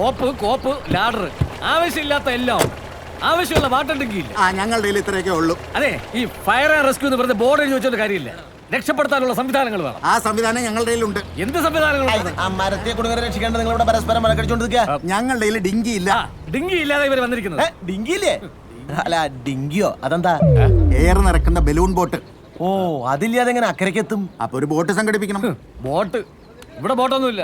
Rope, കോപ്പ്, ladder, ആവശ്യമില്ലാത്ത എല്ലാം. ആവശ്യമുള്ള വാട്ടർ ടിങ്കില്ല. ഞങ്ങളുടെ ഇത്രയൊക്കെ ഉള്ളൂ. അതെ, ഈ ഫയർ ആൻഡ് റെസ്ക്യൂ എന്ന് പറഞ്ഞ ബോർഡ് എഴുതി വെച്ചൊരു കാര്യമില്ല. രക്ഷപ്പെടുത്താനുള്ള സംവിധാനങ്ങൾ വേണം. ആ സംവിധാനം ഞങ്ങളുടെ കയ്യിലുണ്ട്. എന്ത് സംവിധാനങ്ങൾ? മരത്തെ കുടുങ്ങരെ രക്ഷിക്കേണ്ട നിങ്ങളിവിടെ പരസ്പരം മലക്കടിച്ചോണ്ടിരിക്കുക. ഞങ്ങളുടെ കയ്യിൽ ഡിങ്കി ഇല്ല. ഡിങ്കി ഇല്ലാതെ ഇവര് വന്നിരിക്കുന്നത്. ഡിങ്കിയില്ലേ? അല്ല, ഡിങ്കിയോ? അതെന്താ? എയർ നിറക്കുന്ന ബലൂൺ ബോട്ട്. ഓ, അതില്ലാതെ എങ്ങനെ അക്കരയ്ക്ക് എത്തും? അപ്പൊ ഒരു ബോട്ട് സംഘടിപ്പിക്കണം. ബോട്ട്? ഇവിടെ ബോട്ടൊന്നുമില്ല.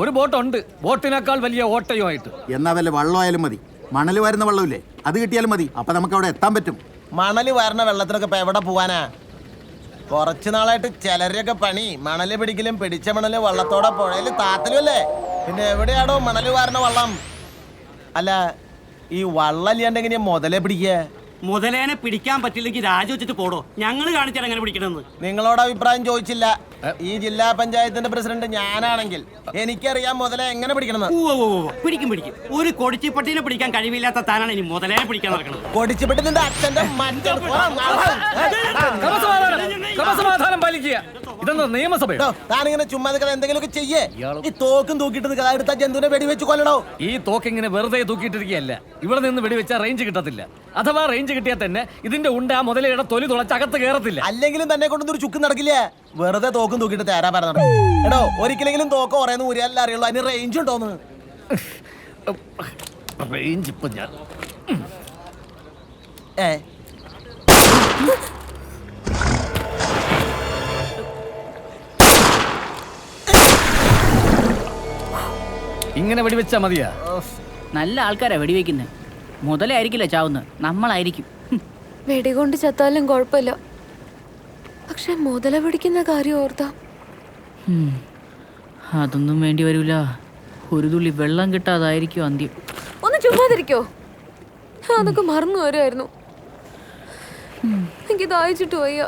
ഒരു ബോട്ടുണ്ട്, ബോട്ടിനേക്കാൾ വലിയ ഓട്ടയുമായിട്ട്. എന്നാ വല്ല വള്ളമായാലും മതി. മണൽ വരുന്ന വെള്ളമില്ലേ, അത് കിട്ടിയാലും മതി. അപ്പൊ നമുക്ക് അവിടെ എത്താൻ പറ്റും. മണല് വരുന്ന വെള്ളത്തിലൊക്കെ ഇപ്പൊ എവിടെ പോവാനാ? കുറച്ചു നാളായിട്ട് ചിലരൊക്കെ പണി മണല് പിടിക്കലും പിടിച്ച മണല് വള്ളത്തോടെ പുഴയില് താത്തലും അല്ലേ. പിന്നെ എവിടെയാണോ മണല് വാരണ വള്ളം? അല്ല, ഈ വള്ളം ഇല്ലാണ്ട് എങ്ങനെയാ മുതലേ പിടിക്കുക? മുതലേനെ പിടിക്കാൻ പറ്റില്ലെങ്കിൽ രാജിവെച്ചിട്ട് പോടോ. ഞങ്ങൾ കാണിച്ചാൽ എങ്ങനെ പിടിക്കണമെന്ന്. നിങ്ങളോട് അഭിപ്രായം ചോദിച്ചില്ല. ഈ ജില്ലാ പഞ്ചായത്തിന്റെ പ്രസിഡന്റ് ഞാനാണെങ്കിൽ എനിക്കറിയാം മുതലേ എങ്ങനെ പിടിക്കണമെന്ന്. പിടിക്കും. ഒരു കൊടിച്ചിപ്പട്ടിനെ പിടിക്കാൻ കഴിവില്ലാത്ത താനാണ് ഇനി മുതലേനെ പിടിക്കാൻ നടക്കുന്നത്. കൊടിച്ചിപ്പെട്ടി നിന്റെ അച്ഛന്റെ ക്രമസമാധാനം പാലിക്കുക. ഇതെന്താ നിയമസഭയോ? താനിങ്ങനെ ചുമ്മാ എന്തെങ്കിലുമൊക്കെ ചെയ്യേ. ഈ തോക്കും തൂക്കിയിട്ട് എടുത്ത ജന്തുവിനെ വെടിവെച്ച് കൊല്ലണോ? ഈ തോക്ക് ഇങ്ങനെ വെറുതെ തൂക്കിയിട്ടിരിക്കുകയല്ല. ഇവിടെ നിന്ന് വെടിവെച്ചാൽ റേഞ്ച് കിട്ടത്തില്ല. അഥവാ റേഞ്ച് കിട്ടിയാൽ തന്നെ ഇതിന്റെ ഉണ്ട് ആ മുതലയുടെ തൊലി തുളച്ചകത്ത് കയറത്തില്ല. അല്ലെങ്കിലും തന്നെ കൊണ്ടൊരു ചുക്ക് നടക്കില്ല. വെറുതെ തോക്കും തൂക്കിട്ട് തേരാ പറഞ്ഞ എടോ. ഒരിക്കലെങ്കിലും തോക്ക് പറയുന്ന ഊരിയല്ല അറിയുള്ളൂ. അതിന് റേഞ്ച് ഉണ്ടോന്ന്. റേഞ്ച് ഇപ്പൊ ഞാൻ ഇങ്ങനെ വെടിവെച്ചാ മതിയാ? നല്ല ആൾക്കാരാ വെടിവെക്കുന്നത്. മുതലായിരിക്കില്ല ചാവുന്നത്, നമ്മളായിരിക്കും. വെടികൊണ്ട് ചത്താലും കുഴപ്പമില്ല, പക്ഷെ മുതല പിടിക്കുന്ന കാര്യം ഓർത്താ അതൊന്നും വേണ്ടി വരൂല. ഒരു തുള്ളി വെള്ളം കിട്ടാതായിരിക്കും അന്ത്യം. ഒന്ന് ചുമ്മാതിരിക്കോ, അതൊക്കെ മറന്നു വരുമായിരുന്നു. എനിക്ക് ദാഹിച്ചിട്ട് വയ്യ.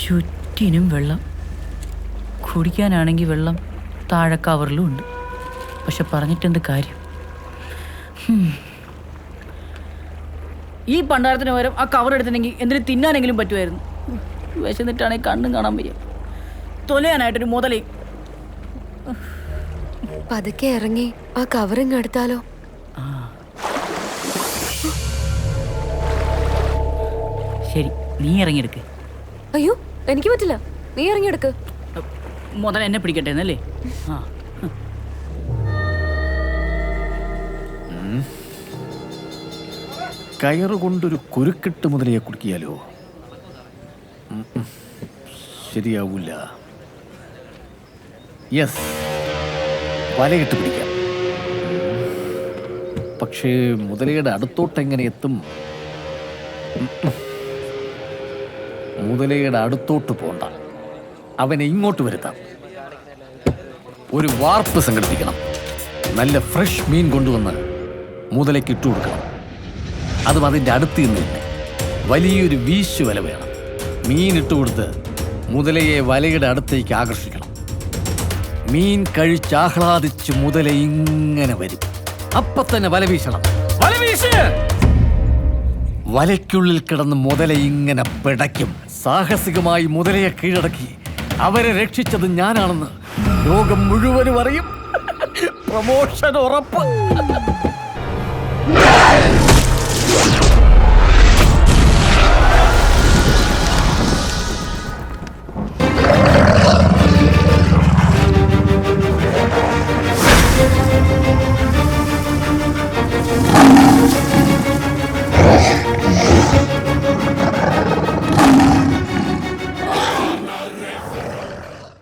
ചുറ്റിനും വെള്ളം. കുടിക്കാനാണെങ്കിൽ വെള്ളം താഴെ കവറിലും ഉണ്ട്. പക്ഷെ പറഞ്ഞിട്ടെന്ത് കാര്യം? ഈ പണ്ടാരത്തിന് പകരം ആ കവർ എടുത്തിട്ടുണ്ടെങ്കിൽ എന്തിനു തിന്നാനെങ്കിലും പറ്റുമായിരുന്നു. വിശന്നിട്ടാണെങ്കിൽ കണ്ണും കാണാൻ വയ്യ. തൊലയാനായിട്ടൊരു മുതലേ. പതുക്കെ ഇറങ്ങി ആ കവറിങ് എടുത്താലോ? ശരി, നീ ഇറങ്ങിയെടുക്ക്. അയ്യോ, എനിക്ക് പറ്റില്ല. നീ ഇറങ്ങിയെടുക്ക്. മുതൽ എന്നെ പിടിക്കട്ടെ എന്നല്ലേ? കയറ് കൊണ്ടൊരു കുരുക്കിട്ട് മുതലയെ കുടിക്കിയാലോ? ശരിയാവൂല. യെസ്, വലയിട്ട് പിടിക്കാം. പക്ഷേ മുതലയുടെ അടുത്തോട്ട് എങ്ങനെ എത്തും? മുതലയുടെ അടുത്തോട്ട് പോണ്ട, അവനെ ഇങ്ങോട്ട് വരുത്താം. ഒരു വാർപ്പ് സംഘടിപ്പിക്കണം. നല്ല ഫ്രഷ് മീൻ കൊണ്ടുവന്ന് മുതലയ്ക്ക് ഇട്ടു കൊടുക്കണം. അതും അതിൻ്റെ അടുത്ത് നിന്ന് തന്നെ വലിയൊരു വീശു വല വേണം. മീൻ ഇട്ടുകൊടുത്ത് മുതലയെ വലയുടെ അടുത്തേക്ക് ആകർഷിക്കണം. മീൻ കഴിച്ചാഹ്ലാദിച്ച് മുതല ഇങ്ങനെ വരും. അപ്പൊ തന്നെ വല വീശണം. വല വീശ്! വലയ്ക്കുള്ളിൽ കിടന്ന് മുതല ഇങ്ങനെ പിടയ്ക്കും. സാഹസികമായി മുതലയെ കീഴടക്കി അവരെ രക്ഷിച്ചത് ഞാനാണെന്ന് ലോകം മുഴുവനും അറിയും. പ്രമോഷൻ ഉറപ്പ്.